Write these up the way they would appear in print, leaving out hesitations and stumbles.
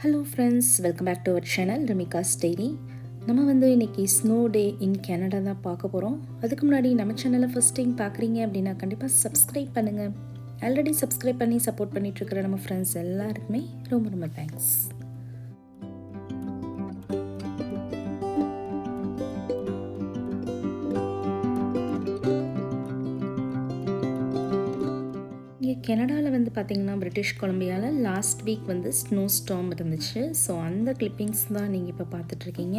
Hello friends, welcome back to our channel Ramika's diary. நம்ம வந்து இன்றைக்கி ஸ்னோ டே இன் கனடா தான் பார்க்க போகிறோம். அதுக்கு முன்னாடி நம்ம சேனலை ஃபஸ்ட் டைம் பார்க்குறீங்க அப்படின்னா கண்டிப்பாக சப்ஸ்கிரைப் பண்ணுங்கள். ஆல்ரெடி சப்ஸ்கிரைப் பண்ணி சப்போர்ட் பண்ணிகிட்ருக்கிற நம்ம ஃப்ரெண்ட்ஸ் எல்லாருக்குமே ரொம்ப ரொம்ப தேங்க்ஸ். இங்கே கனடாவில் வந்து பார்த்திங்கன்னா பிரிட்டிஷ் கொலம்பியாவில் லாஸ்ட் வீக் வந்து ஸ்னோ ஸ்டார்ம் இருந்துச்சு. ஸோ அந்த கிளிப்பிங்ஸ் தான் நீங்கள் இப்போ பார்த்துட்ருக்கீங்க.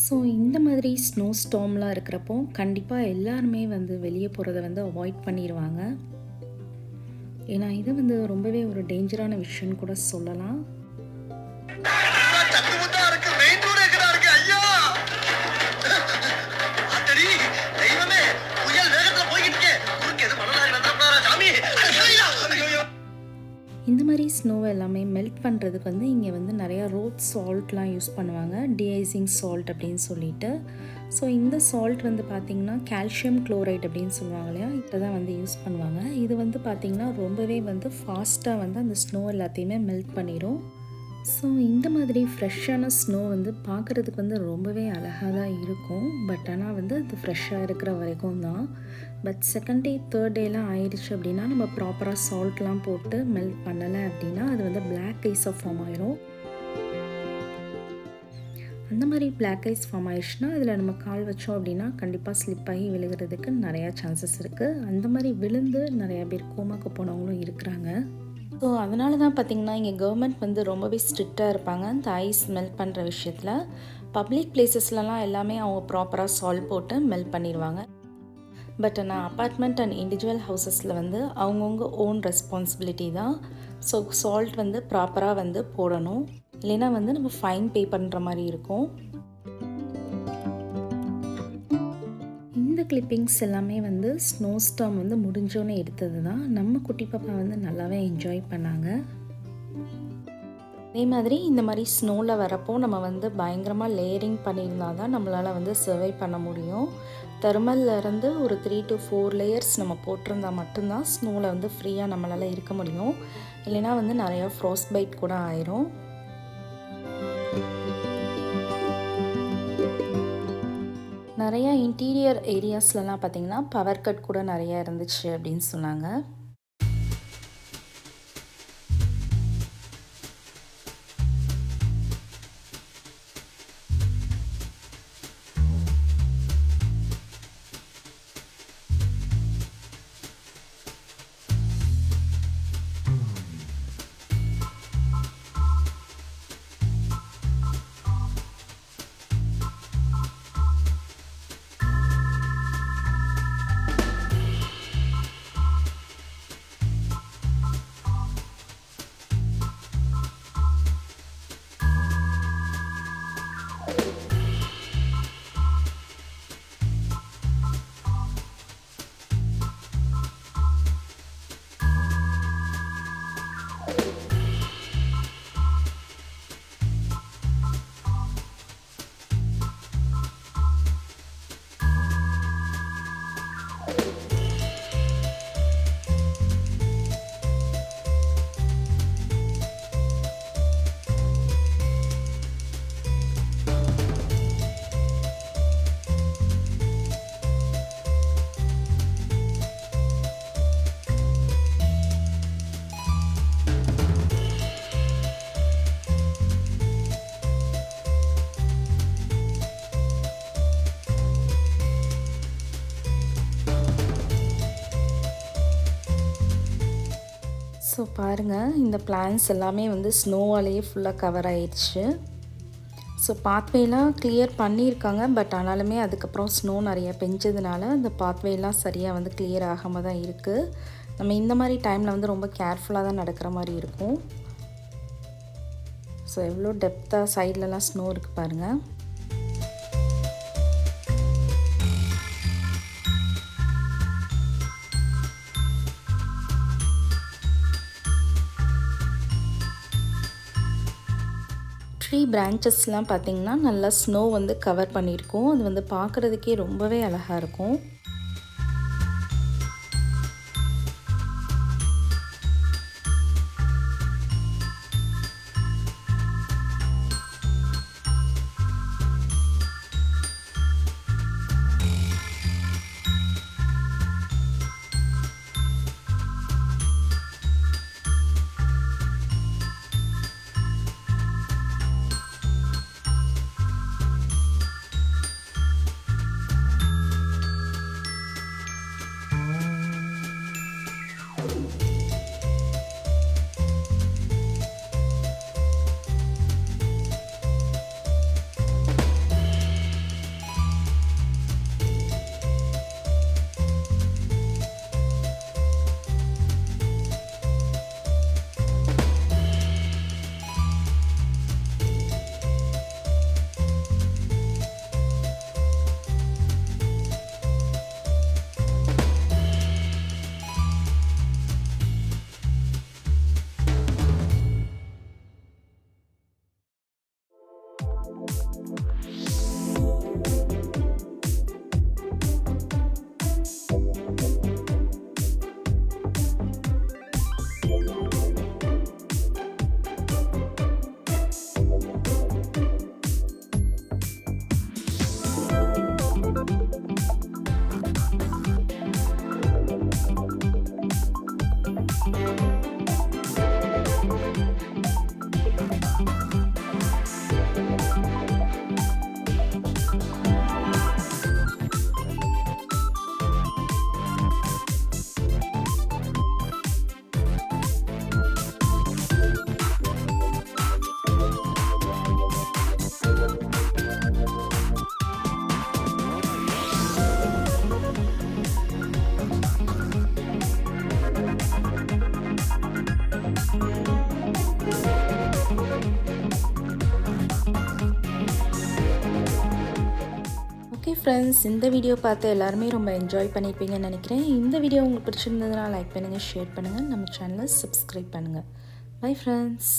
ஸோ இந்த மாதிரி ஸ்னோ ஸ்டார்ம்லாம் இருக்கிறப்போ கண்டிப்பாக எல்லாருமே வந்து வெளியே போகிறத வந்து அவாய்ட் பண்ணிடுவாங்க. ஏன்னா இது வந்து ரொம்பவே ஒரு டேஞ்சரான விஷயம்னு கூட சொல்லலாம். இந்த மாதிரி ஸ்னோவை எல்லாமே மெல்ட் பண்ணுறதுக்கு வந்து இங்கே வந்து நிறையா ரோட் சால்ட்லாம் யூஸ் பண்ணுவாங்க, டிஐசிங் சால்ட் அப்படின்னு சொல்லிட்டு. ஸோ இந்த சால்ட் வந்து பார்த்திங்கன்னா கால்சியம் குளோரைட் அப்படின்னு சொல்லுவாங்க இல்லையா, இதை தான் வந்து யூஸ் பண்ணுவாங்க. இது வந்து பார்த்திங்கன்னா ரொம்பவே வந்து ஃபாஸ்ட்டாக வந்து அந்த ஸ்னோ எல்லாத்தையுமே மெல்ட் பண்ணிடும். ஸோ இந்த மாதிரி ஃப்ரெஷ்ஷான ஸ்னோ வந்து பார்க்குறதுக்கு வந்து ரொம்பவே அழகாக தான் இருக்கும். பட் ஆனால் வந்து அது ஃப்ரெஷ்ஷாக இருக்கிற வரைக்கும் தான். பட் செகண்ட் டே தேர்ட் டேலாம் ஆயிடுச்சு அப்படின்னா நம்ம ப்ராப்பராக சால்ட்லாம் போட்டு மெல்ட் பண்ணலை அப்படின்னா அது வந்து பிளாக் ஐஸாக ஃபார்ம் ஆயிரும். அந்த மாதிரி பிளாக் ஐஸ் ஃபார்ம் ஆயிடுச்சுன்னா அதில் நம்ம கால் வச்சோம் அப்படின்னா கண்டிப்பாக ஸ்லிப் ஆகி விழுகிறதுக்கு நிறையா சான்சஸ் இருக்குது. அந்த மாதிரி விழுந்து நிறையா பேர் கோமாக்கு போனவங்களும் இருக்கிறாங்க. ஸோ அதனால தான் பார்த்திங்கன்னா இங்கே கவர்மெண்ட் வந்து ரொம்பவே ஸ்ட்ரிக்டாக இருப்பாங்க இந்த ஐஸ் மெல்ட் பண்ணுற விஷயத்தில். பப்ளிக் பிளேசஸ்லலாம் எல்லாமே அவங்க ப்ராப்பராக சால்ட் போட்டு மெல்ட் பண்ணிடுவாங்க. பட் ஆனால் அப்பார்ட்மெண்ட் அண்ட் இண்டிவிஜுவல் ஹவுசஸில் வந்து அவங்கவுங்க ஓன் ரெஸ்பான்சிபிலிட்டி தான். ஸோ சால்ட் வந்து ப்ராப்பராக வந்து போடணும், இல்லைன்னா வந்து நம்ம ஃபைன் பே பண்ணுற மாதிரி இருக்கும். இந்த கிளிப்பிங்ஸ் எல்லாமே வந்து ஸ்னோ ஸ்டார்ம் வந்து முடிஞ்சோன்னே எடுத்தது தான். நம்ம குட்டி பாப்பா வந்து நல்லாவே என்ஜாய் பண்ணாங்க. அதே மாதிரி இந்த மாதிரி ஸ்னோவில் வரப்போ நம்ம வந்து பயங்கரமாக லேயரிங் பண்ணியிருந்தால் தான் நம்மளால் வந்து சர்வை பண்ண முடியும். தெர்மல்லேருந்து ஒரு 3 to 4 லேயர்ஸ் நம்ம போட்டிருந்தா மட்டும்தான் ஸ்னோவில் வந்து ஃப்ரீயாக நம்மளால் இருக்க முடியும். இல்லைனா வந்து நிறையா ஃப்ரோஸ்ட் பைட் கூட ஆயிரும். நிறையா இன்டீரியர் ஏரியாஸ்லலாம் பார்த்திங்கன்னா பவர் கட் கூட நிறையா இருந்துச்சு அப்படின்னு சொன்னாங்க. ஸோ பாருங்கள், இந்த பிளான்ஸ் எல்லாமே வந்து ஸ்னோவாலேயே ஃபுல்லாக கவர் ஆயிடுச்சு. ஸோ பாத்வேலாம் கிளியர் பண்ணியிருக்காங்க. பட் ஆனாலுமே அதுக்கப்புறம் ஸ்னோ நிறையா பெஞ்சதுனால அந்த பாத்வேலாம் சரியாக வந்து கிளியர் ஆகாமல் தான் இருக்குது. நம்ம இந்த மாதிரி டைமில் வந்து ரொம்ப கேர்ஃபுல்லாக தான் நடக்கிற மாதிரி இருக்கும். ஸோ எவ்வளோ டெப்த்தாக சைட்லலாம் ஸ்னோ இருக்குது பாருங்கள். ட்ரீ பிரான்ச்சஸ்லாம் பார்த்திங்கன்னா நல்லா ஸ்னோ வந்து கவர் பண்ணியிருக்கோம். அது வந்து பார்க்குறதுக்கே ரொம்பவே அழகாக இருக்கும். ஓகே ஃப்ரெண்ட்ஸ், இந்த வீடியோ பார்த்து எல்லாருமே ரொம்ப என்ஜாய் பண்ணியிருப்பீங்கன்னு நினைக்கிறேன். இந்த வீடியோ உங்களுக்கு பிடிச்சிருந்ததுன்னா லைக் பண்ணுங்கள், ஷேர் பண்ணுங்கள், நம்ம சேனலை சப்ஸ்கிரைப் பண்ணுங்கள். Bye friends.